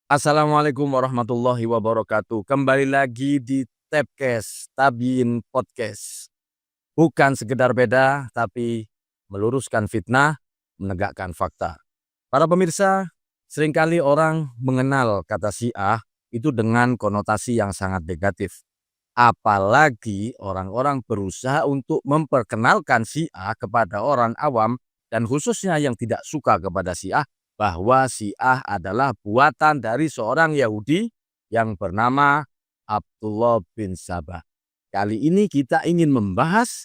Assalamualaikum warahmatullahi wabarakatuh. Kembali lagi di Tapcast, Tabiin Podcast. Bukan sekedar beda, tapi meluruskan fitnah, menegakkan fakta. Para pemirsa, seringkali orang mengenal kata Syiah itu dengan konotasi yang sangat negatif. Apalagi orang-orang berusaha untuk memperkenalkan Syiah kepada orang awam dan khususnya yang tidak suka kepada Syiah, bahwa Syiah adalah buatan dari seorang Yahudi yang bernama Abdullah bin Sabah. Kali ini kita ingin membahas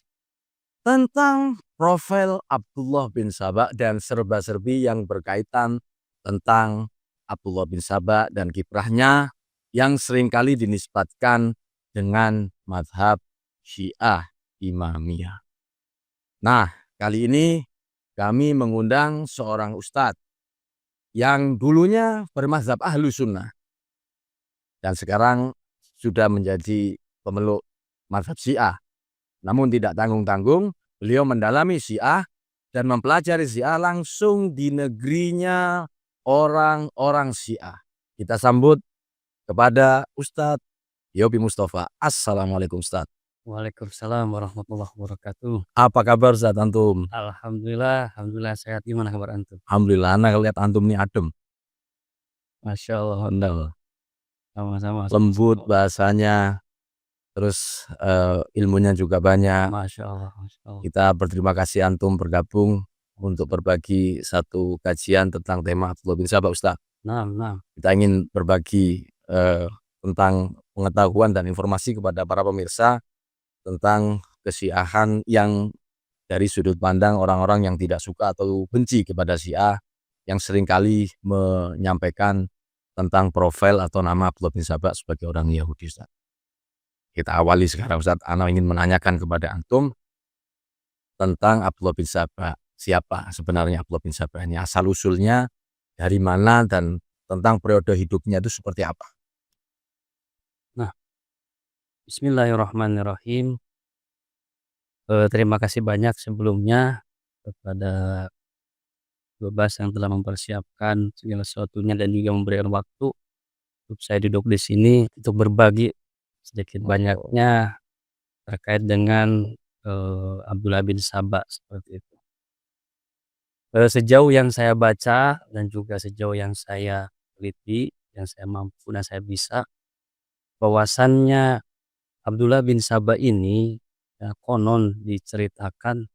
tentang profil Abdullah bin Sabah dan serba-serbi yang berkaitan tentang Abdullah bin Sabah dan kiprahnya yang seringkali dinisbatkan dengan mazhab Syiah Imamiyah. Nah, kali ini kami mengundang seorang ustadz yang dulunya bermazhab Ahlu Sunnah dan sekarang sudah menjadi pemeluk mazhab Syiah. Namun tidak tanggung-tanggung, beliau mendalami Syiah dan mempelajari Syiah langsung di negerinya orang-orang Syiah. Kita sambut kepada Ustadz Yopi Mustafa. Assalamualaikum Ustadz. Waalaikumsalam warahmatullahi wabarakatuh. Apa kabar Ustadz antum? Alhamdulillah sehat. Gimana kabar antum? Alhamdulillah, anak lihat antum nih adem. Masya Allah, Handal. sama-sama. Lembut bahasanya, terus ilmunya juga banyak. Masya Allah, Masya Allah. Kita berterima kasih antum bergabung untuk berbagi satu kajian tentang tema Abdullah bin Sabah, Ustaz. Nah. Kita ingin berbagi tentang pengetahuan dan informasi kepada para pemirsa tentang kesyiahan yang dari sudut pandang orang-orang yang tidak suka atau benci kepada Syiah yang seringkali menyampaikan tentang profil atau nama Abdullah bin Sabah sebagai orang Yahudi, Ustaz. Kita awali sekarang, Ustaz. Ana ingin menanyakan kepada antum tentang Abdullah bin Sabah. Siapa sebenarnya Abdullah bin Sabah ini? Asal-usulnya dari mana dan tentang periode hidupnya itu seperti apa? Nah, bismillahirrahmanirrahim. Terima kasih banyak sebelumnya kepada Bebas yang telah mempersiapkan segala sesuatunya dan juga memberikan waktu untuk saya duduk di sini untuk berbagi sedikit banyaknya terkait dengan Abdullah bin Sabah seperti itu. Sejauh yang saya baca dan juga sejauh yang saya teliti, yang saya mampu dan saya bisa, bahwasannya Abdullah bin Sabah ini ya, konon diceritakan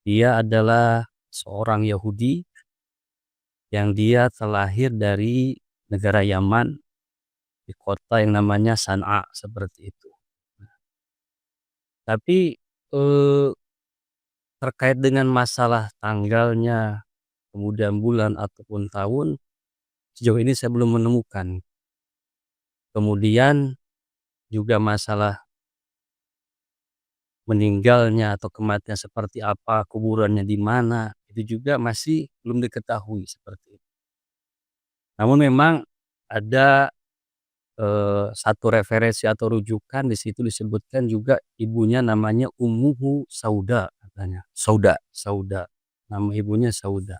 dia adalah seorang Yahudi yang dia terlahir dari negara Yaman di kota yang namanya San'a seperti itu. Tapi terkait dengan masalah tanggalnya, kemudian bulan ataupun tahun, sejauh ini saya belum menemukan. Kemudian juga masalah meninggalnya atau kematian seperti apa, kuburannya di mana, itu juga masih belum diketahui seperti itu. Namun memang ada satu referensi atau rujukan di situ disebutkan juga ibunya namanya Ummuhu Sauda katanya. Sauda. Nama ibunya Sauda.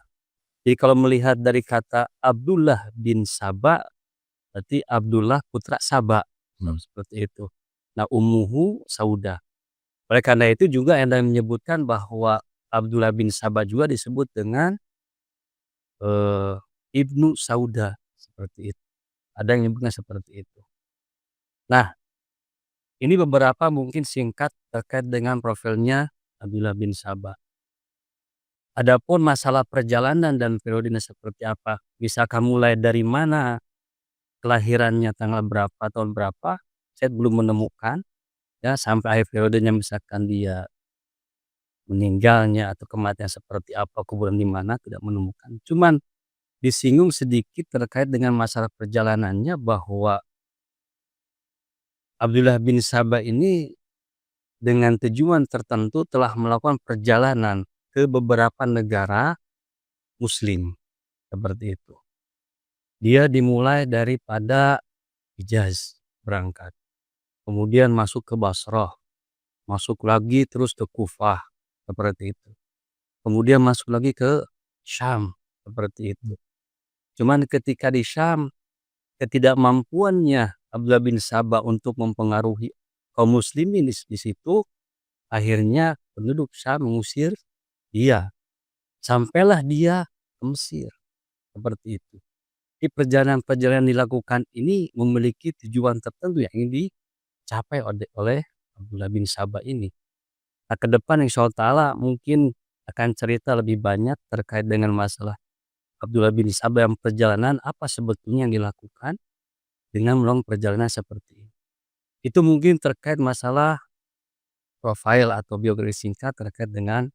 Jadi kalau melihat dari kata Abdullah bin Sabah, berarti Abdullah putra Sabah, seperti itu. Nah, Ummuhu Sauda. Oleh karena itu juga ada yang menyebutkan bahwa Abdullah bin Sabah juga disebut dengan Ibnu Sauda, seperti itu. Ada yang menyebutnya seperti itu. Nah, ini beberapa mungkin singkat terkait dengan profilnya Abdullah bin Sabah. Adapun masalah perjalanan dan periodenya seperti apa, misalkan mulai dari mana, kelahirannya tanggal berapa, tahun berapa, saya belum menemukan, ya sampai akhir periodenya misalkan dia meninggalnya atau kematian seperti apa, kuburan di mana, tidak menemukan. Cuman disinggung sedikit terkait dengan masalah perjalanannya bahwa Abdullah bin Sabah ini dengan tujuan tertentu telah melakukan perjalanan ke beberapa negara muslim, seperti itu. Dia dimulai daripada Hijaz berangkat, kemudian masuk ke Basrah, masuk lagi terus ke Kufah, seperti itu. Kemudian masuk lagi ke Syam, seperti itu. Cuman ketika di Syam, ketidakmampuannya Abdullah bin Sabah untuk mempengaruhi kaum muslimin di situ, akhirnya penduduk Syam mengusir dia. Sampailah dia ke Mesir, seperti itu. Di perjalanan-perjalanan dilakukan ini memiliki tujuan tertentu yang ingin dicapai oleh Abdullah bin Sabah ini. Nah, ke depan insyaallah taala mungkin akan cerita lebih banyak terkait dengan masalah Abdullah bin Sabah yang perjalanan apa sebetulnya yang dilakukan dengan melakukan perjalanan seperti ini. Itu mungkin terkait masalah profil atau biografi singkat terkait dengan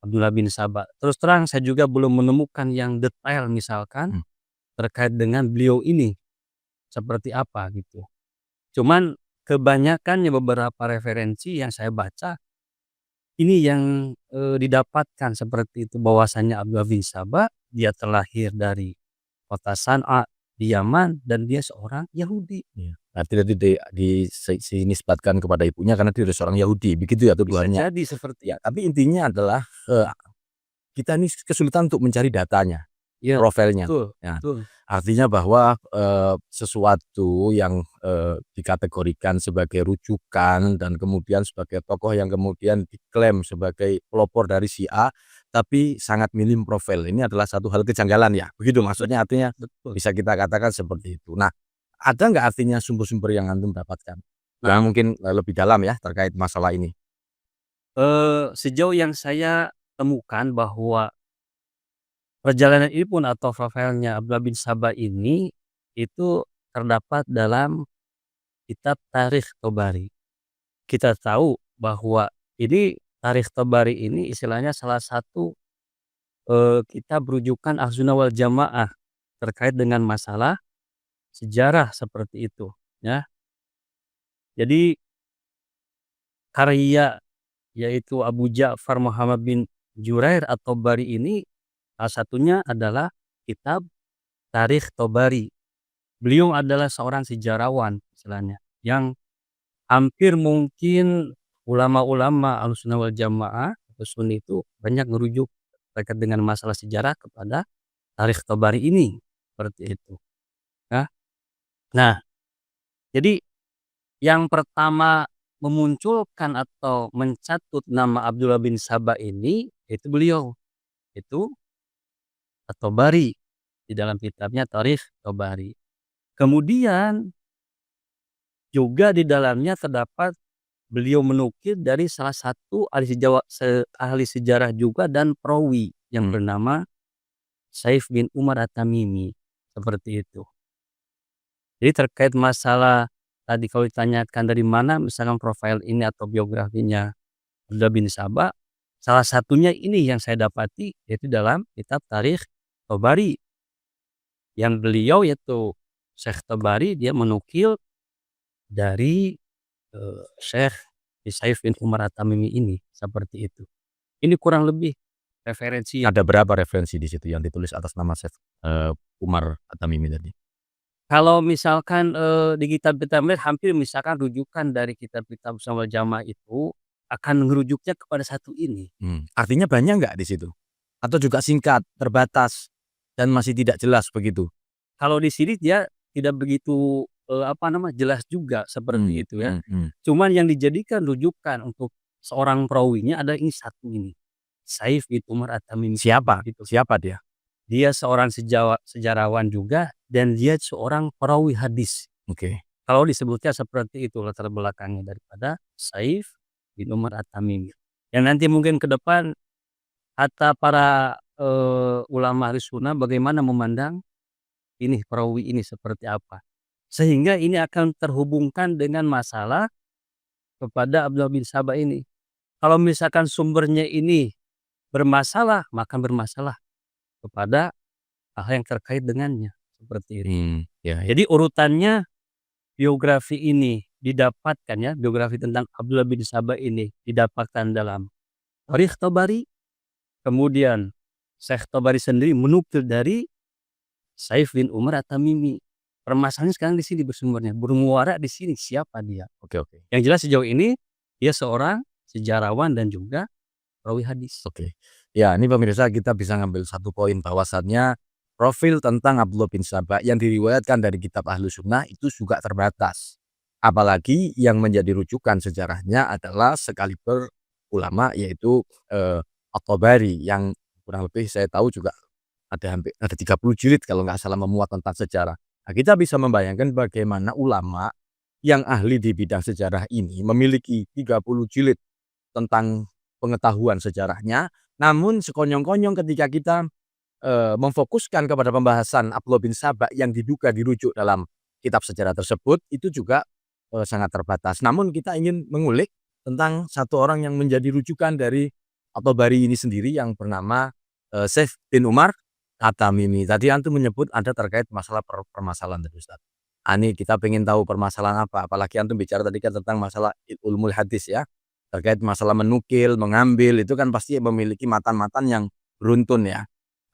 Abdullah bin Sabah. Terus terang saya juga belum menemukan yang detail misalkan Hmm. terkait dengan beliau ini seperti apa gitu. Cuman kebanyakannya beberapa referensi yang saya baca ini yang didapatkan seperti itu bahwasanya Abdullah bin Sabah dia terlahir dari kota San'a di Yaman dan dia seorang Yahudi. Iya. Nah, tidak dinisbatkan kepada ibunya karena dia seorang Yahudi, begitu ya Bisa tuduhannya? jadi seperti Ya, tapi intinya adalah, kita ini kesulitan untuk mencari datanya, iya, profilnya. betul Ya, betul. artinya bahwa, sesuatu yang, dikategorikan sebagai rujukan dan kemudian sebagai tokoh yang kemudian diklaim sebagai pelopor dari si A, tapi sangat minim profil. Ini adalah satu hal kejanggalan ya? Begitu maksudnya, artinya Betul. bisa kita katakan seperti itu. Nah, ada nggak artinya sumber-sumber yang antum dapatkan? Yang mungkin, lebih dalam ya terkait masalah ini? Sejauh yang saya temukan bahwa perjalanan ini pun atau profilnya Abdullah bin Sabah ini, itu terdapat dalam kitab Tarikh Tobari. Kita tahu bahwa ini Tarikh Tobari ini istilahnya salah satu, kitab rujukan Ahlussunnah wal Jamaah terkait dengan masalah sejarah seperti itu, ya. Jadi karya yaitu Abu Ja'far Muhammad bin Jurair at-Tabari ini salah satunya adalah kitab Tarikh Tobari. Beliau adalah seorang sejarawan istilahnya, yang hampir mungkin ulama-ulama Ahlussunnah wal Jamaah atau Sunni itu banyak merujuk terkait dengan masalah sejarah kepada Tarikh Tobari ini, seperti itu, ya. Nah, jadi yang pertama memunculkan atau mencatut nama Abdullah bin Sabah ini, itu beliau, itu At-Tabari di dalam kitabnya Tarikh Tobari. Kemudian juga di dalamnya terdapat beliau menukil dari salah satu ahli sejarah juga dan perawi yang Hmm. bernama Saif bin Umar At-Tamimi, seperti itu. Jadi terkait masalah tadi kalau ditanyakan dari mana misalkan profil ini atau biografinya Abdullah bin Sabah, salah satunya ini yang saya dapati yaitu dalam kitab Tarikh Tobari. Yang beliau yaitu Syekh Tabari dia menukil dari, Syekh Saif bin Umar At-Tamimi ini, seperti itu. Ini kurang lebih referensi yang Ada berapa referensi di situ yang ditulis atas nama Syekh, Umar At-Tamimi tadi? kalau misalkan, di kitab-kitab lain hampir misalkan rujukan dari kitab-kitab Ahlussunnah wal Jamaah itu akan ngerujuknya kepada satu ini. Artinya banyak nggak di situ? Atau juga singkat, terbatas, dan masih tidak jelas begitu? Kalau di sini dia tidak begitu, jelas juga seperti itu ya. Cuman yang dijadikan rujukan untuk seorang perawinya adalah ini satu ini, Saif bin Umar At-Tamimi. Siapa? Gitu. Siapa dia? Dia seorang sejarawan juga dan dia seorang perawi hadis. Oke. Kalau disebutnya seperti itu latar belakangnya daripada Saif bin Umar At-Tamimi. Yang nanti mungkin ke depan kata para, ulama Ahlus Sunnah bagaimana memandang ini perawi ini seperti apa. Sehingga ini akan terhubungkan dengan masalah kepada Abdullah bin Sabah ini. Kalau misalkan sumbernya ini bermasalah, maka bermasalah kepada hal yang terkait dengannya, seperti itu. Ya, ya. Jadi urutannya biografi ini didapatkan ya, biografi tentang Abdullah bin Sabah ini didapatkan dalam Tarikh Tobari, kemudian Syekh Tobari sendiri menukil dari Saif bin Umar At-Tamimi. Permasalahannya sekarang di sini bersumbernya, bermuara di sini siapa dia. Oke, oke. Yang jelas sejauh ini dia seorang sejarawan dan juga perawi hadis. Oke. Ya, ini pemirsa kita bisa ngambil satu poin bahwasannya profil tentang Abdullah bin Saba yang diriwayatkan dari kitab Ahlus Sunnah itu juga terbatas. Apalagi yang menjadi rujukan sejarahnya adalah sekaliber ulama yaitu At-Tabari yang kurang lebih saya tahu juga ada 30 jilid kalau nggak salah memuat tentang sejarah. Nah, kita bisa membayangkan bagaimana ulama yang ahli di bidang sejarah ini memiliki 30 jilid tentang pengetahuan sejarahnya, namun sekonyong-konyong ketika kita memfokuskan kepada pembahasan Abdullah bin Saba yang diduga dirujuk dalam kitab sejarah tersebut, itu juga sangat terbatas. Namun kita ingin mengulik tentang satu orang yang menjadi rujukan dari At-Tabari ini sendiri yang bernama Syekh bin Umar At-Tamimi. Tadi antum menyebut ada terkait masalah permasalahan tadi Ustaz. Ini kita pengen tahu permasalahan apa, apalagi antum bicara tadi kan tentang masalah ilmul hadis ya. Terkait masalah menukil, mengambil, itu kan pasti memiliki matan-matan yang beruntun ya.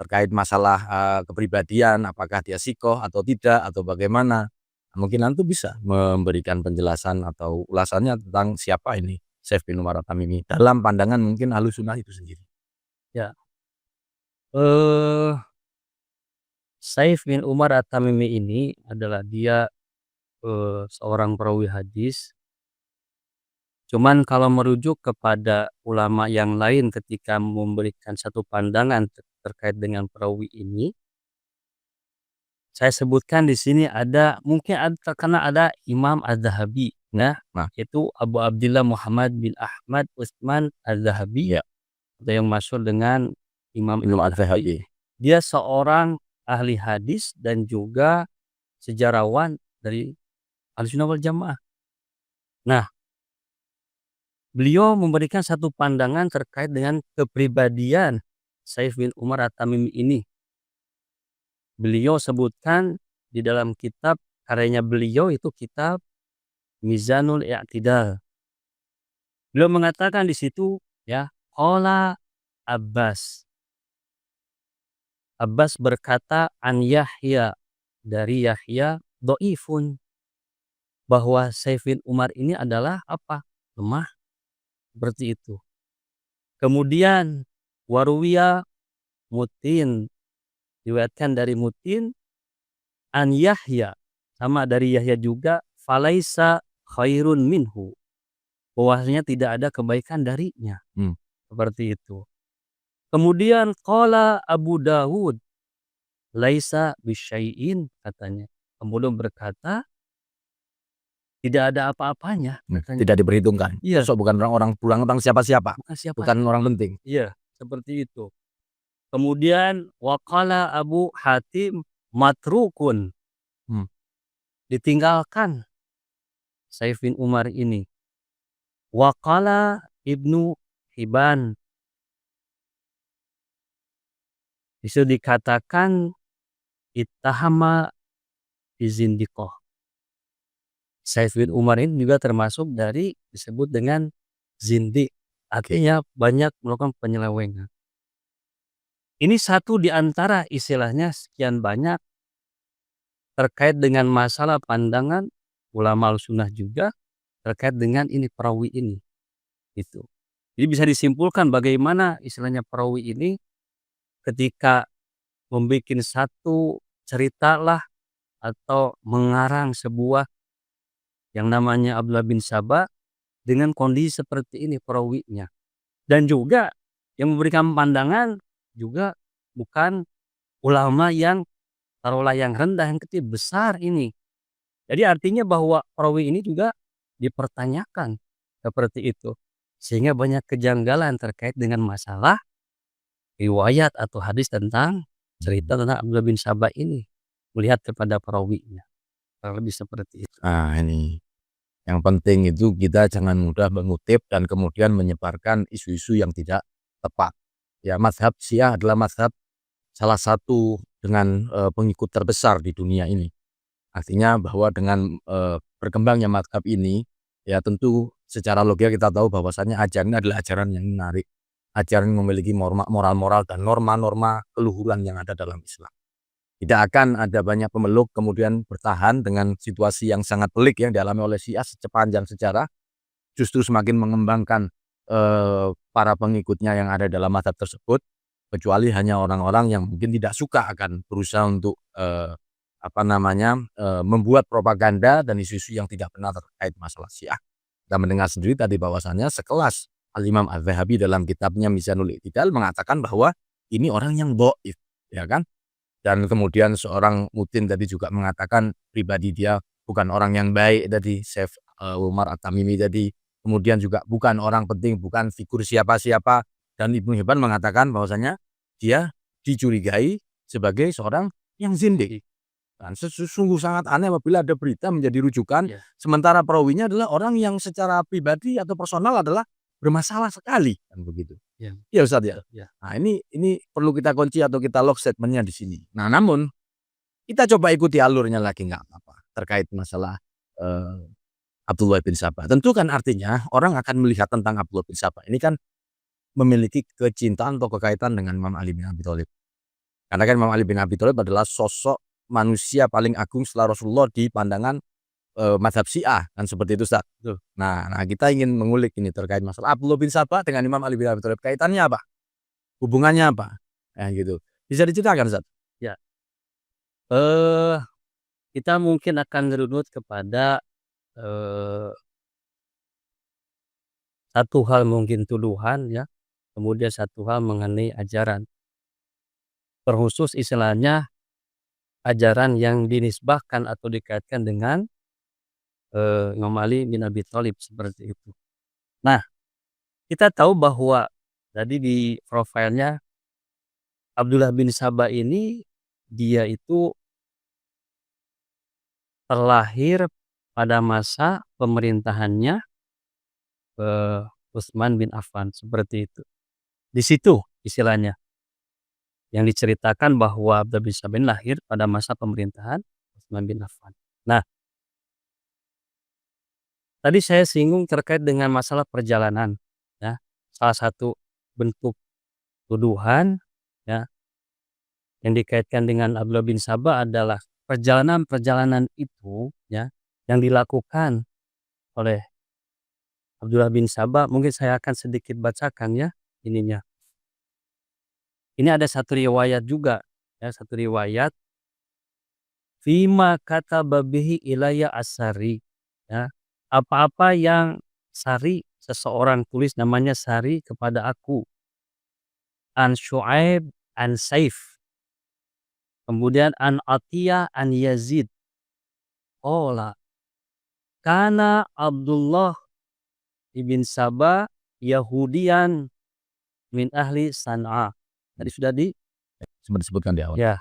Terkait masalah kepribadian, apakah dia sikoh atau tidak, atau bagaimana. Mungkin antum bisa memberikan penjelasan atau ulasannya tentang siapa ini Syekh bin Umar At-Tamimi dalam pandangan mungkin Ahlus Sunnah itu sendiri. Ya, eee, Syekh bin Umar At-Tamimi ini adalah dia, seorang perawi hadis. Cuman kalau merujuk kepada ulama yang lain ketika memberikan satu pandangan terkait dengan perawi ini, saya sebutkan di sini ada mungkin terkena ada Imam Az-Zahabi. Nah, Nah, itu Abu Abdillah Muhammad bin Ahmad Utsman Az-Zahabi ya, atau yang masyhur dengan Imam Imam Az-Zahabi. Az-Zahabi. Dia seorang ahli hadis dan juga sejarawan dari Ahlussunnah wal Jamaah. Nah, beliau memberikan satu pandangan terkait dengan kepribadian Syekh bin Umar At-Tamimi ini. Beliau sebutkan di dalam kitab karyanya beliau itu kitab Mizanul I'tidal. Beliau mengatakan di situ ya, qala Abbas. Abbas berkata an Yahya, dari Yahya dhaifun, bahwa Syekh bin Umar ini adalah apa? Lemah, seperti itu. Kemudian waruwiya Mutin, diriwayatkan dari Mutin an Yahya, sama dari Yahya juga, falaisa khairun minhu, bahwasanya tidak ada kebaikan darinya. Hmm. Seperti itu. Kemudian qala Abu Dawud laisa bisyai'in, katanya. Kemudian berkata tidak ada apa-apanya, katanya. Tidak diperhitungkan. Iya, Sosok bukan orang pulang tentang siapa-siapa, bukan siapa. bukan orang penting. Iya, seperti itu. Kemudian waqala Abu Hatim matrukun, Hmm. ditinggalkan Syekh bin Umar ini. Waqala Ibnu Hibban, itu dikatakan ittahama bizindiqah. Syekh bin Umar ini juga termasuk dari disebut dengan zindiq, artinya banyak melakukan penyelewengan. Ini satu di antara istilahnya sekian banyak terkait dengan masalah pandangan ulama Ahlussunnah juga terkait dengan ini perawi ini, gitu. Jadi bisa disimpulkan bagaimana istilahnya perawi ini ketika membuat satu ceritalah atau mengarang sebuah yang namanya Abdullah bin Saba dengan kondisi seperti ini perawinya. Dan juga yang memberikan pandangan juga bukan ulama yang taruhlah yang rendah, yang kecil, besar ini. Jadi artinya bahwa perawi ini juga dipertanyakan seperti itu. Sehingga banyak kejanggalan terkait dengan masalah riwayat atau hadis tentang cerita tentang Abdullah bin Saba ini. Melihat kepada perawinya. Kurang lebih seperti itu. Ini yang penting itu kita jangan mudah mengutip dan kemudian menyebarkan isu-isu yang tidak tepat. Ya, mazhab Syiah adalah mazhab salah satu dengan pengikut terbesar di dunia ini. Artinya bahwa dengan berkembangnya mazhab ini, ya tentu secara logika kita tahu bahwasannya ajaran ini adalah ajaran yang menarik, ajaran yang memiliki moral-moral dan norma-norma keluhuran yang ada dalam Islam. Tidak akan ada banyak pemeluk kemudian bertahan dengan situasi yang sangat pelik yang dialami oleh Syiah sepanjang sejarah, justru semakin mengembangkan para pengikutnya yang ada dalam mazhab tersebut. kecuali hanya orang-orang yang mungkin tidak suka akan berusaha untuk, membuat propaganda dan isu-isu yang tidak benar terkait masalah Syiah. Kita mendengar sendiri tadi bahwasannya sekelas Al-Imam Az-Zahabi dalam kitabnya Mizanul I'tidal mengatakan bahwa ini orang yang dhaif, ya kan? Dan kemudian seorang Mutin tadi juga mengatakan pribadi dia bukan orang yang baik tadi, Syekh, Umar At-Tamimi tadi. Kemudian juga bukan orang penting, bukan figur siapa-siapa. Dan Ibnu Hibban mengatakan bahwasanya dia dicurigai sebagai seorang yang zindik. Dan sungguh sangat aneh apabila ada berita menjadi rujukan, Iya. sementara perawinya adalah orang yang secara pribadi atau personal adalah bermasalah sekali, kan begitu. Iya, Iya Ustadz ya? betul, iya. Nah ini perlu kita kunci atau kita lock statement-nya di sini. Nah namun, kita coba ikuti alurnya lagi nggak apa-apa, terkait masalah, Abdullah bin Sabah. Tentu kan artinya orang akan melihat tentang Abdullah bin Sabah ini kan memiliki kecintaan atau kekaitan dengan Imam Ali bin Abi Thalib. Karena kan Imam Ali bin Abi Thalib adalah sosok manusia paling agung setelah Rasulullah di pandangan, mazhab Syiah, kan seperti itu Ustaz. Betul. Nah kita ingin mengulik ini terkait masalah Abdullah bin Sabah dengan Imam Ali bin Abi Thalib, kaitannya apa? Hubungannya apa? Nah gitu. Bisa diceritakan Ustaz? Ya, eee, kita mungkin akan ngerunut kepada, eee, satu hal mungkin tuduhan ya, kemudian satu hal mengenai ajaran. Terkhusus istilahnya ajaran yang dinisbahkan atau dikaitkan dengan, Imam Ali bin Abi Thalib seperti itu. Nah, kita tahu bahwa tadi di profilnya Abdullah bin Sabah ini, dia itu terlahir pada masa pemerintahannya, Utsman bin Affan, seperti itu. Di situ istilahnya, yang diceritakan bahwa Abdullah bin Sabah ini lahir pada masa pemerintahan Utsman bin Affan. Nah, tadi saya singgung terkait dengan masalah perjalanan, ya. Salah satu bentuk tuduhan, ya, yang dikaitkan dengan Abdullah bin Sabah adalah perjalanan-perjalanan itu, ya, yang dilakukan oleh Abdullah bin Sabah. Mungkin saya akan sedikit bacakan ya ininya. Ini ada satu riwayat juga, ya, satu riwayat, "Fima kataba bihi ilayya as-Sari," ya. Apa-apa yang Sari, seseorang tulis namanya Sari kepada aku, an Syuaib an Saif, kemudian an Atiyah an Yazid, qala kana Abdullah ibn Sabah Yahudiyan min ahli San'a. Tadi sudah di Sempat disebutkan di awal. ya.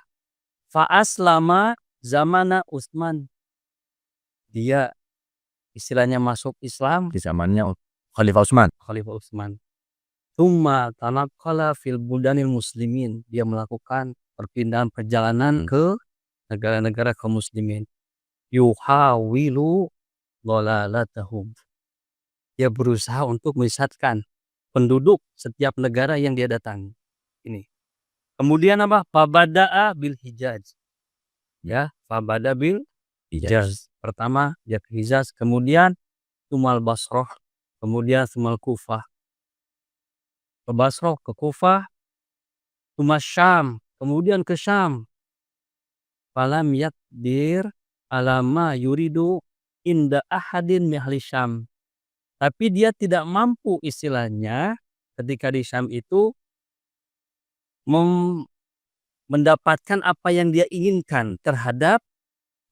Fa aslama zamana Utsman. Dia istilahnya masuk Islam Di zamannya Khalifah Utsman. Khalifah Utsman. Tsumma tanaqqala fil buldanil muslimin. Dia melakukan perpindahan perjalanan ke negara-negara kaum muslimin. Yuhawilu dhalalatahum. Dia berusaha untuk menyesatkan penduduk setiap negara yang dia datangi. Ini. Kemudian apa? Fabada'a bil Hijaz. Ya, fabada bil Hijaz. Pertama dia ke Hijaz, kemudian Sumal Basrah, kemudian Sumal Kufah. Ke Basrah, ke Kufah, Sumas Syam, kemudian ke Syam. Falam yakdir alama yuridu inda ahadin min ahli Syam. Tapi dia tidak mampu istilahnya ketika di Syam itu mendapatkan apa yang dia inginkan terhadap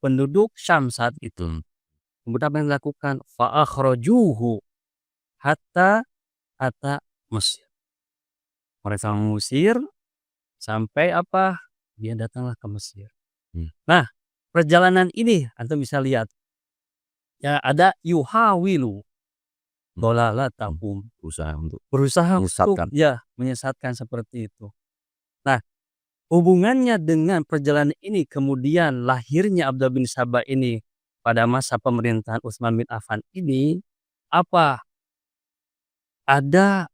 penduduk Syam saat itu. Kemudian apa yang dilakukan? Fa akhrajuhu hatta Mesir. Mereka mengusir sampai apa? Dia datanglah ke Mesir. Nah, perjalanan ini antum bisa lihat. Ya, ada yuhawilu dhalalatahum. Berusaha untuk ya menyesatkan seperti itu. Nah, hubungannya dengan perjalanan ini kemudian lahirnya Abdullah bin Sabah ini pada masa pemerintahan Utsman bin Affan ini apa? Ada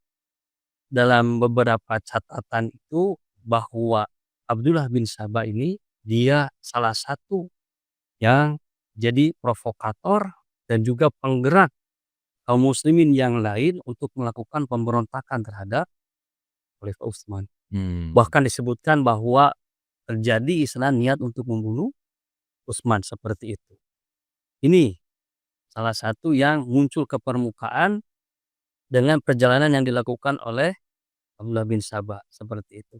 dalam beberapa catatan itu bahwa Abdullah bin Sabah ini dia salah satu yang jadi provokator dan juga penggerak kaum muslimin yang lain untuk melakukan pemberontakan terhadap Khalifah Utsman. Bahkan disebutkan bahwa terjadi istilah niat untuk membunuh Utsman, seperti itu. Ini salah satu yang muncul ke permukaan dengan perjalanan yang dilakukan oleh Abdullah bin Sabah, seperti itu.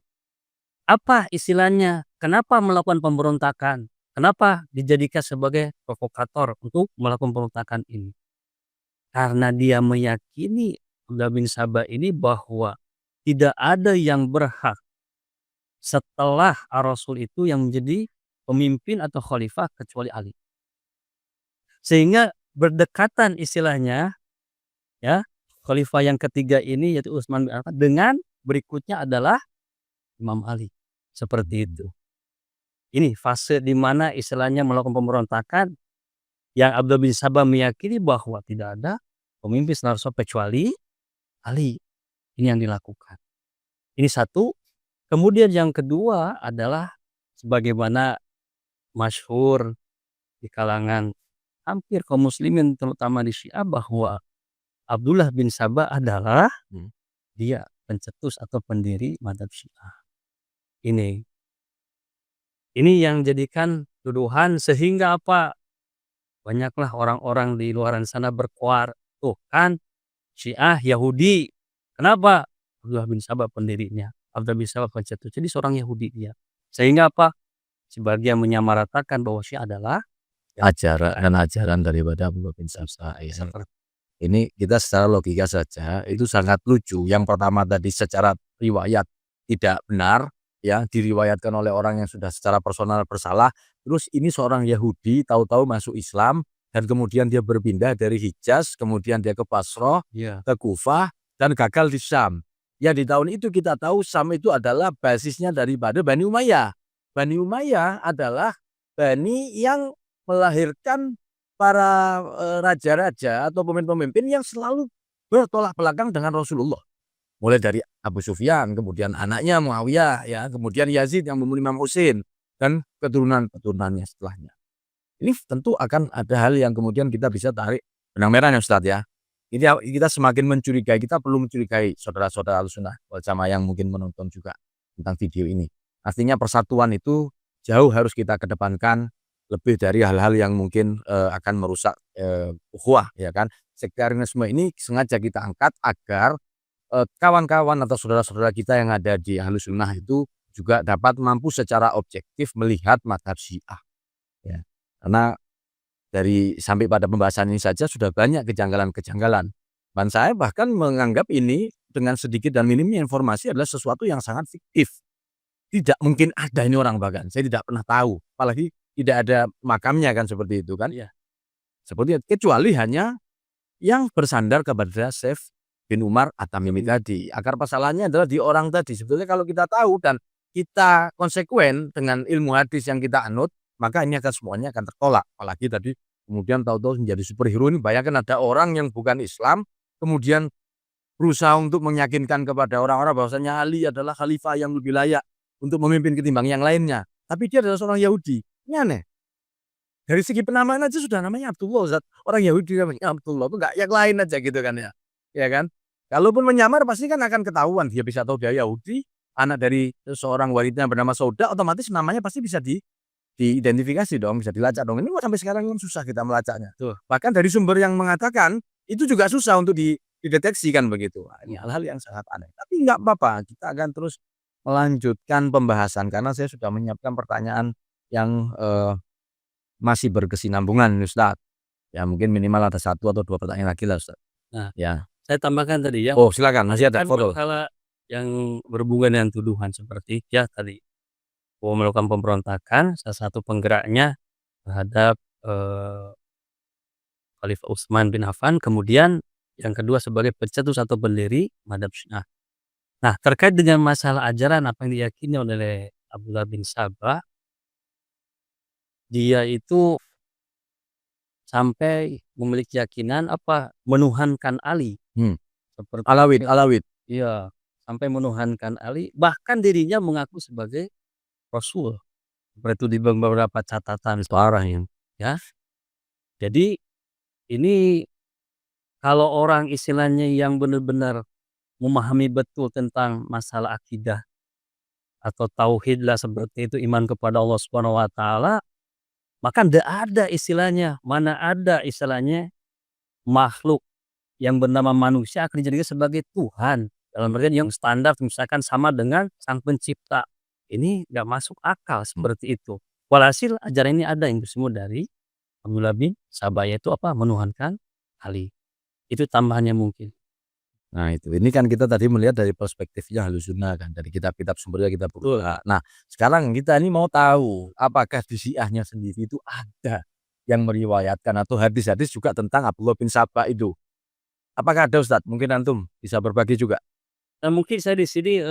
Apa istilahnya? Kenapa melakukan pemberontakan? Kenapa dijadikan sebagai provokator untuk melakukan pemberontakan ini? Karena dia meyakini, Abdullah bin Sabah ini, bahwa tidak ada yang berhak setelah Rasul itu yang menjadi pemimpin atau khalifah kecuali Ali. Sehingga berdekatan istilahnya, ya, khalifah yang ketiga ini yaitu Utsman bin Affan dengan berikutnya adalah Imam Ali. Seperti itu. Ini fase di mana istilahnya melakukan pemberontakan yang Abdullah bin Sabah meyakini bahwa tidak ada pemimpin setelah Rasul kecuali Ali. Ini yang dilakukan. Ini satu. Kemudian yang kedua adalah sebagaimana masyhur di kalangan hampir kaum muslimin terutama di Syiah bahwa Abdullah bin Sabah adalah dia pencetus atau pendiri madzhab Syiah. Ini yang jadikan tuduhan sehingga apa? Banyaklah orang-orang di luaran sana berkuar, tuh kan Syiah Yahudi. Kenapa? Abdullah bin Sabah pendirinya. Abdullah bin Sabah pencetus. Jadi seorang Yahudi dia. Sehingga apa? Sebagian menyamaratakan bahwa Syiah adalah ajaran daripada Abdullah bin Sabah. Ini kita secara logika saja itu sangat lucu. Yang pertama tadi secara riwayat tidak benar, ya, diriwayatkan oleh orang yang sudah secara personal bersalah. Terus ini seorang Yahudi tahu-tahu masuk Islam dan kemudian dia berpindah dari Hijaz, kemudian dia ke Basrah, ke Kufah dan gagal di Syam. Ya, di tahun itu kita tahu Syam itu adalah basisnya daripada Bani Umayyah. Bani Umayyah adalah Bani yang melahirkan para raja-raja atau pemimpin-pemimpin yang selalu bertolak belakang dengan Rasulullah. Mulai dari Abu Sufyan, kemudian anaknya Muawiyah, ya, kemudian Yazid yang membunuh Imam Husain dan keturunan-keturunannya setelahnya. Ini tentu akan ada hal yang kemudian kita bisa tarik benang merahnya, Ustadz, ya. Ini kita semakin mencurigai, kita perlu mencurigai saudara-saudara Ahlussunnah wal Jamaah yang mungkin menonton juga tentang video ini. Artinya persatuan itu jauh harus kita kedepankan lebih dari hal-hal yang mungkin akan merusak ukhuwah, ya kan. Sektarianisme ini sengaja kita angkat agar kawan-kawan atau saudara-saudara kita yang ada di Ahlussunnah itu juga dapat mampu secara objektif melihat mazhab Syiah, ya. Karena dari sampai pada pembahasan ini saja sudah banyak kejanggalan-kejanggalan. Dan saya bahkan menganggap ini dengan sedikit dan minimnya informasi adalah sesuatu yang sangat fiktif. Tidak mungkin ada ini orang, bahkan saya tidak pernah tahu, apalagi tidak ada makamnya kan, seperti itu kan. Seperti kecuali hanya yang bersandar kepada Syekh bin Umar At-Tamimi tadi. Akar permasalahannya adalah di orang tadi. Sebetulnya kalau kita tahu dan kita konsekuen dengan ilmu hadis yang kita anut, maka ini akan semuanya akan tertolak. Apalagi tadi kemudian tahu-tahu menjadi superhero ini. Bayangkan ada orang yang bukan Islam kemudian berusaha untuk meyakinkan kepada orang-orang bahwasanya Ali adalah khalifah yang lebih layak untuk memimpin ketimbang yang lainnya. Tapi dia adalah seorang Yahudi. Ini aneh. Dari segi penamaan aja sudah namanya Abdullah, Ustaz. Orang Yahudi namanya Abdullah, itu enggak yang lain aja gitu kan, ya. Ya kan? Kalaupun menyamar pasti kan akan ketahuan, dia bisa tahu dia Yahudi, anak dari seorang wanita yang bernama Sauda, otomatis namanya pasti bisa diidentifikasi dong, bisa dilacak dong. Ini sampai sekarang kan susah kita melacaknya. Bahkan dari sumber yang mengatakan itu juga susah untuk dideteksi kan, begitu. Ini hal-hal yang sangat aneh. Tapi enggak apa-apa, kita akan terus melanjutkan pembahasan karena saya sudah menyiapkan pertanyaan yang masih berkesinambungan, Ustaz. Ya mungkin minimal ada 1 atau 2 pertanyaan lagi lah, Ustaz. Nah, Ya. saya tambahkan tadi ya. Oh, silakan, masih ada. Masalah yang berhubungan dengan tuduhan seperti ya tadi, bahwa melakukan pemberontakan salah satu penggeraknya terhadap Khalifah Utsman bin Affan, kemudian yang kedua sebagai pencetus atau pendiri madzhab Syiah. Nah, terkait dengan masalah ajaran apa yang diyakini oleh Abdullah bin Sabah, dia itu sampai memiliki keyakinan apa? Menuhankan Ali. Seperti Alawid. iya, sampai menuhankan Ali, bahkan dirinya mengaku sebagai Rasul. Seperti itu di beberapa catatan parah ya. Jadi ini kalau orang istilahnya yang benar-benar memahami betul tentang masalah akidah atau tauhidlah seperti itu, iman kepada Allah Subhanahu wa taala, maka ndak ada istilahnya, mana ada istilahnya makhluk yang bernama manusia akan dijadikan sebagai Tuhan. Dalam artian yang standar misalkan sama dengan sang pencipta. Ini nggak masuk akal seperti itu. Walhasil ajaran ini ada yang semua dari Abdullah bin Sabah, yaitu apa? Menuhankan Ali. Itu tambahannya mungkin. Nah itu, ini kan kita tadi melihat dari perspektifnya Ahlussunnah kan, dari kitab-kitab sumbernya kita Betul. buka. Nah sekarang kita ini mau tahu apakah di Syiahnya sendiri itu ada yang meriwayatkan atau hadis-hadis juga tentang Abdullah bin Sabah itu. Apakah ada Ustadz? Mungkin antum bisa berbagi juga. Nah, mungkin saya di sini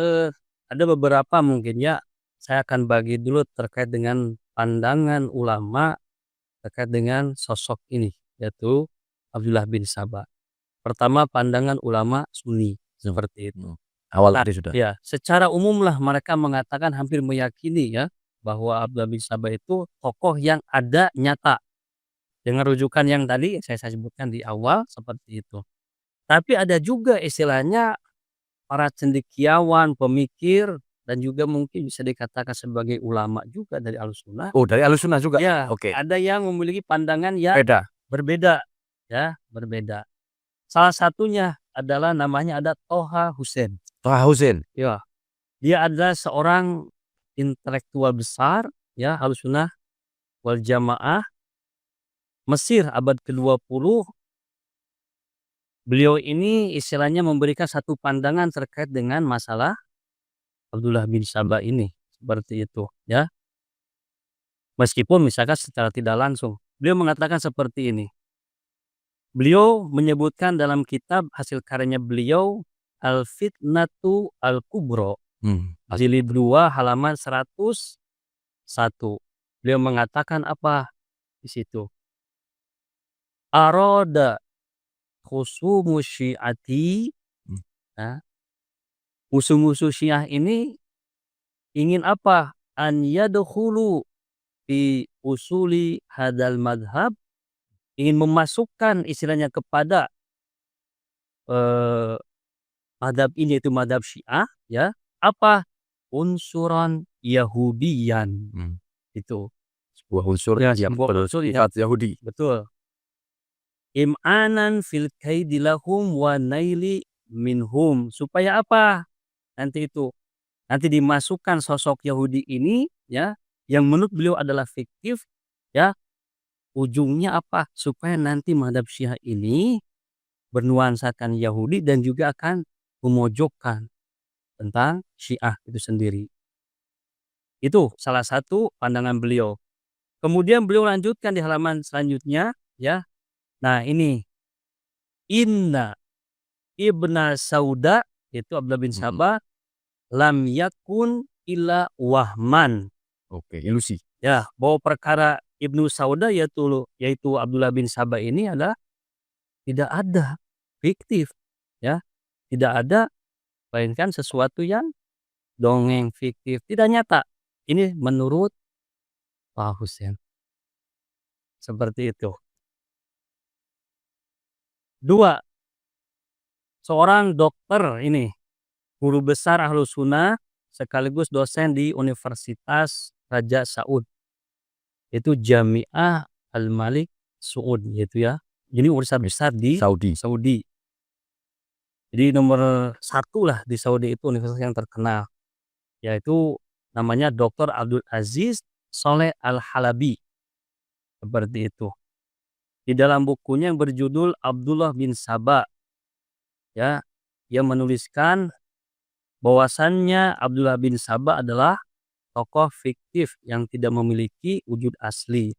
ada beberapa mungkin ya. Saya akan bagi dulu terkait dengan pandangan ulama terkait dengan sosok ini, yaitu Abdullah bin Sabah. Pertama, pandangan ulama Sunni seperti itu. Awal Nah, tadi sudah. ya, secara umumlah mereka mengatakan hampir meyakini ya bahwa Abdullah bin Sabah itu tokoh yang ada nyata. Dengan rujukan yang tadi saya sebutkan di awal seperti itu. Tapi ada juga istilahnya para cendekiawan, pemikir, dan juga mungkin bisa dikatakan sebagai ulama juga dari Ahlussunnah. Oh dari Ahlussunnah juga? Ya, Oke. ada yang memiliki pandangan yang Beda. berbeda, ya, berbeda. Salah satunya adalah namanya ada Toha Hussein. Toha Hussein. Ya, dia adalah seorang intelektual besar, ya, Ahlussunnah wal Jamaah Mesir abad ke-20. Beliau ini istilahnya memberikan satu pandangan terkait dengan masalah Abdullah bin Sabah ini, seperti itu, ya. Meskipun misalkan secara tidak langsung, beliau mengatakan seperti ini. Beliau menyebutkan dalam kitab hasil karyanya beliau Al-Fitnatu Al-Kubro, jilid 2 halaman 101. Beliau mengatakan apa di situ? Arada khusumu syi'ati, ya, musuh-musuh Syiah ini ingin apa? An yadkhulu fi usuli hadal madhab, ingin memasukkan istilahnya kepada madhab ini, yaitu madhab Syiah, ya, apa? Unsuran Yahudiyan. Itu Sebuah unsur ya, yang sebuah unsur yang bersifat Yahudi. betul. Im'anan fil kaidi lahum wa naili minhum. Supaya apa? Nanti itu. Nanti dimasukkan sosok Yahudi ini, ya, yang menurut beliau adalah fiktif, ya. Ujungnya apa? Supaya nanti madhab Syiah ini bernuansakan Yahudi dan juga akan memojokkan tentang Syiah itu sendiri. Itu salah satu pandangan beliau. Kemudian beliau lanjutkan di halaman selanjutnya, ya. Nah, ini inna ibna Sauda, itu Abdullah bin Sabah, lam yakun illa wahman. Oke, ilusi. Ya, bahwa perkara Ibnu Sauda yaitu Abdullah bin Sabah ini adalah tidak ada, fiktif, ya. Tidak ada, melainkan sesuatu yang dongeng, fiktif, tidak nyata. Ini menurut Pak Hussein. Seperti itu. 2, seorang dokter ini, guru besar Ahlussunnah sekaligus dosen di Universitas Raja Saud. Itu Jami'ah Al-Malik Saud, yaitu ya. Jadi universitas besar di Saudi. Jadi nomor 1 lah di Saudi itu universitas yang terkenal. Yaitu namanya Dr. Abdul Aziz Soleh Al-Halabi. Seperti itu. Di dalam bukunya yang berjudul Abdullah bin Sabah, ya, ia menuliskan bahwasannya Abdullah bin Sabah adalah tokoh fiktif yang tidak memiliki wujud asli.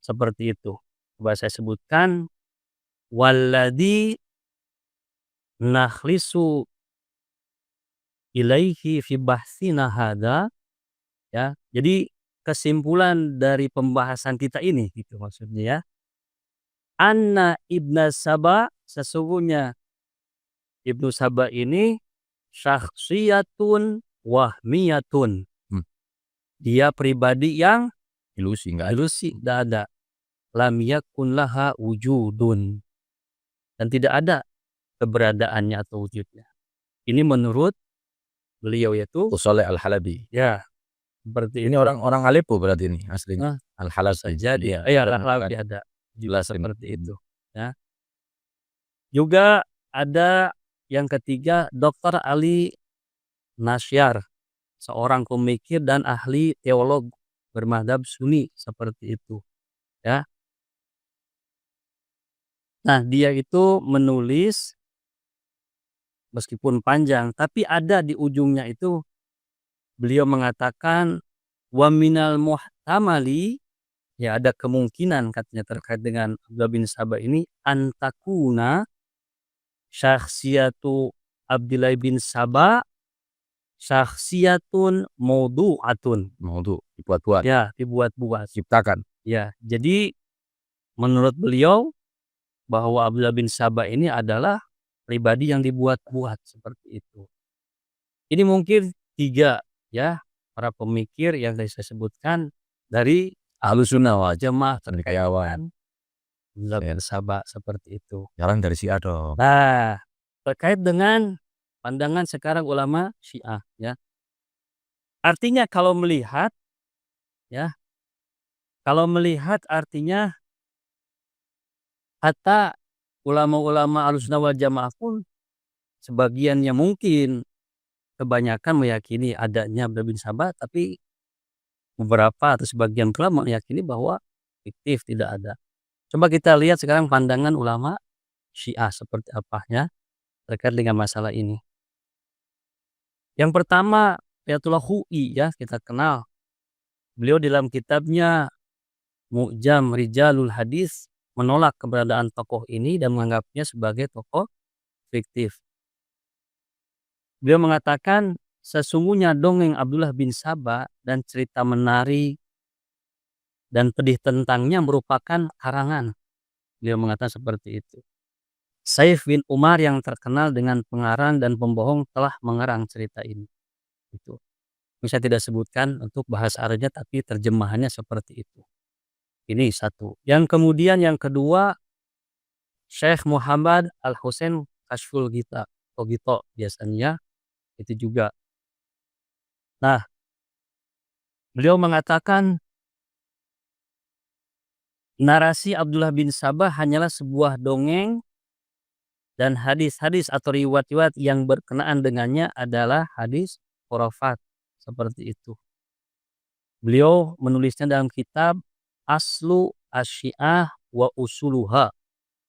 Seperti itu. Coba saya sebutkan, walladzi nakhlisu ilaihi fi bahsina hadza, ya. Jadi kesimpulan dari pembahasan kita ini gitu maksudnya, ya. Anna ibna Sabah, sesungguhnya Ibnu Sabah ini syakhsiyatun wahmiyatun. Dia pribadi yang Ilusi, enggak ilusi, tidak ada. Lam yakun laha wujudun. Dan tidak ada keberadaannya atau wujudnya. Ini menurut beliau yaitu Abu Shaleh Al-Halabi. ya seperti Ini itu. orang Aleppo berarti ini aslinya? Nah, bisa Al-Halabi. jadi Iya, iya bukan Al-Halabi ada juga jelasin. seperti itu, ya. Juga ada yang ketiga Dr. Ali Nasyar, seorang pemikir dan ahli teolog bermadzhab Sunni seperti itu, ya. Nah, dia itu menulis meskipun panjang, tapi ada di ujungnya itu beliau mengatakan, "Wa minal muhtamali," ya ada kemungkinan katanya terkait dengan Abdullah bin Saba ini, "antakuna syakhsiyatu Abdillah bin Saba syakhsiyatun maudu'atun." Maudhu, dibuat-buat, Ya, dibuat-buat. ciptakan. Ya, jadi menurut beliau bahwa Abdullah bin Saba ini adalah pribadi yang dibuat-buat seperti itu. Ini mungkin 3 ya, para pemikir yang tadi saya sebutkan dari Ahlussunnah wal jemaah cendekiawan. Abdullah Ya, bin Saba seperti itu. jarang dari Syiah dong. Nah, terkait dengan pandangan sekarang ulama Syiah ya. Artinya ya, kalau melihat artinya hatta ulama-ulama Ahlussunnah wal Jamaah pun sebagiannya mungkin kebanyakan meyakini adanya Abdullah bin Saba, tapi beberapa atau sebagian pula meyakini bahwa fiktif, tidak ada. Coba kita lihat sekarang pandangan ulama Syiah seperti apa ya terkait dengan masalah ini. Yang pertama, Ayatullah Khu'i ya, kita kenal. Beliau dalam kitabnya Mu'jam Rijalul Hadis menolak keberadaan tokoh ini dan menganggapnya sebagai tokoh fiktif. Beliau mengatakan sesungguhnya dongeng Abdullah bin Saba dan cerita menari dan pedih tentangnya merupakan karangan. Beliau mengatakan seperti itu. Saif bin Umar yang terkenal dengan pengarang dan pembohong telah mengarang cerita ini. Itu. Bisa tidak sebutkan untuk bahasa Arabnya tapi terjemahannya seperti itu. Ini satu. Yang kemudian yang kedua, Syekh Muhammad Al-Husain Kashful Gita atau Gito biasanya itu juga. Nah, beliau mengatakan narasi Abdullah bin Sabah hanyalah sebuah dongeng dan hadis-hadis atau riwayat-riwayat yang berkenaan dengannya adalah hadis khurafat seperti itu. Beliau menulisnya dalam kitab Aslu Asyiah wa Usuluha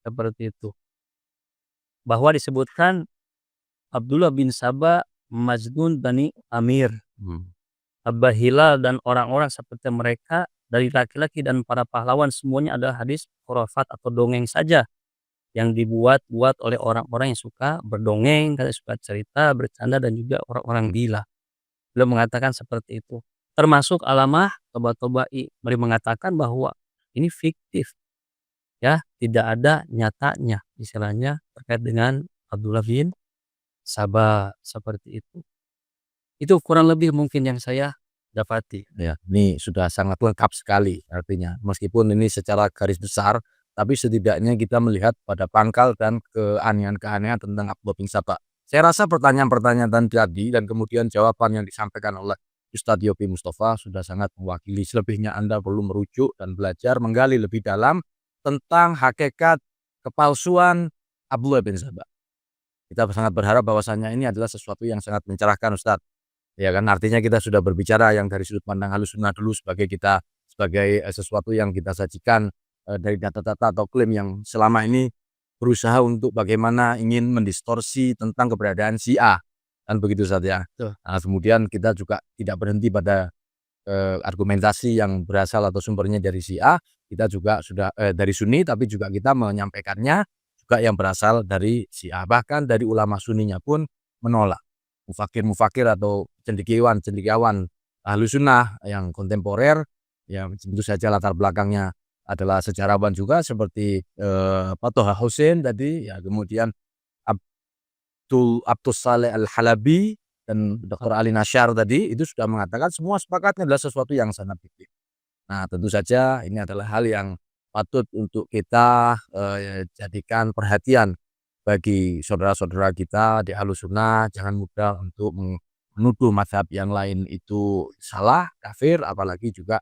seperti itu. Bahwa disebutkan Abdullah bin Saba Majnun Bani Amir, Abba Hilal dan orang-orang seperti mereka dari laki-laki dan para pahlawan semuanya adalah hadis khurafat atau dongeng saja yang dibuat-buat oleh orang-orang yang suka berdongeng, suka cerita, bercanda dan juga orang-orang gila. Beliau mengatakan seperti itu. Termasuk Alamah Toba-Tobai, beliau mengatakan bahwa ini fiktif. Ya, tidak ada nyatanya istilahnya terkait dengan Abdullah bin Saba seperti itu. Itu kurang lebih mungkin yang saya dapati. Ya, ini sudah sangat lengkap sekali artinya. Meskipun ini secara garis besar, tapi setidaknya kita melihat pada pangkal dan keanehan-keanehan tentang Abdullah bin Saba. Saya rasa pertanyaan-pertanyaan tadi dan kemudian jawaban yang disampaikan oleh Ustadz Yopi Mustafa sudah sangat mewakili. Selebihnya Anda perlu merujuk dan belajar menggali lebih dalam tentang hakikat kepalsuan Abdullah bin Saba. Kita sangat berharap bahwasannya ini adalah sesuatu yang sangat mencerahkan Ustadz. Ya kan, artinya kita sudah berbicara yang dari sudut pandang Ahlussunnah dulu sebagai sesuatu yang kita sajikan dari data-data atau klaim yang selama ini berusaha untuk bagaimana ingin mendistorsi tentang keberadaan Syiah, kan begitu saja. Nah, kemudian kita juga tidak berhenti pada argumentasi yang berasal atau sumbernya dari Syiah, kita juga sudah dari Sunni, tapi juga kita menyampaikannya juga yang berasal dari Syiah, bahkan dari ulama Sunninya pun menolak. Mufakir atau cendekiawan Ahlussunnah yang kontemporer, yang tentu saja latar belakangnya adalah sejarawan juga seperti Toha Hussein tadi, ya kemudian Abdus Saleh Al-Halabi dan Dr. Ali Nasyar tadi, itu sudah mengatakan semua sepakatnya adalah sesuatu yang sangat fiktif. Nah, tentu saja ini adalah hal yang patut untuk kita jadikan perhatian bagi saudara-saudara kita di Ahlussunnah. Jangan mudah untuk menuduh mazhab yang lain itu salah, kafir, apalagi juga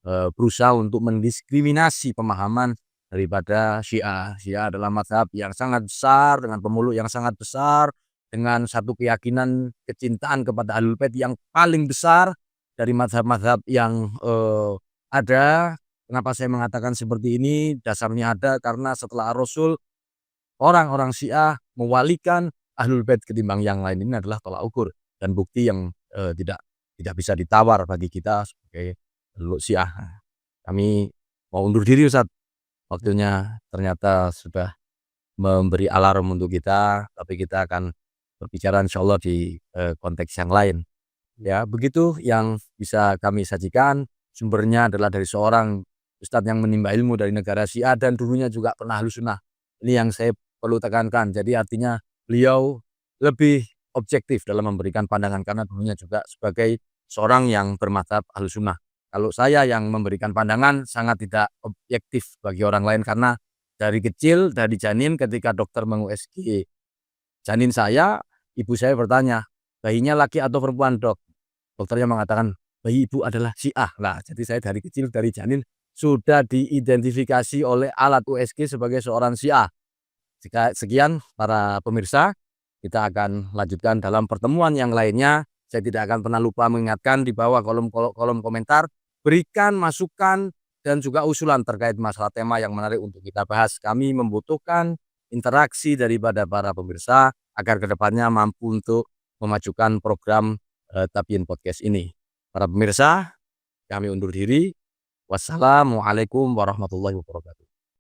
berusaha untuk mendiskriminasi pemahaman daripada Syiah. Syiah adalah mazhab yang sangat besar, dengan pemeluk yang sangat besar, dengan satu keyakinan kecintaan kepada Ahlul Bait yang paling besar dari mazhab-mazhab yang ada. Kenapa saya mengatakan seperti ini? Dasarnya ada karena setelah Rasul, orang-orang Syiah mewalikan Ahlul Bait ketimbang yang lain. Ini adalah tolak ukur dan bukti yang tidak bisa ditawar bagi kita sebagai peluk Syiah. Kami mau undur diri Ustaz. Waktunya ternyata sudah memberi alarm untuk kita, tapi kita akan berbicara insyaallah di konteks yang lain. Ya, begitu yang bisa kami sajikan. Sumbernya adalah dari seorang ustadz yang menimba ilmu dari negara Syiah dan dulunya juga pernah Ahlussunnah. Ini yang saya perlu tekankan. Jadi artinya beliau lebih objektif dalam memberikan pandangan karena dulunya juga sebagai seorang yang bermadzhab Ahlussunnah. Kalau saya yang memberikan pandangan sangat tidak objektif bagi orang lain karena dari kecil, dari janin ketika dokter meng-USG janin saya, ibu saya bertanya, "Bayinya laki atau perempuan, Dok?" Dokternya mengatakan, "Bayi ibu adalah Syiah." Nah, jadi saya dari kecil, dari janin sudah diidentifikasi oleh alat USG sebagai seorang Syiah. Sekian para pemirsa, kita akan lanjutkan dalam pertemuan yang lainnya. Saya tidak akan pernah lupa mengingatkan di bawah kolom komentar, berikan masukan dan juga usulan terkait masalah tema yang menarik untuk kita bahas. Kami membutuhkan interaksi daripada para pemirsa agar kedepannya mampu untuk memajukan program Tabiin Podcast ini. Para pemirsa, kami undur diri. Wassalamualaikum warahmatullahi wabarakatuh.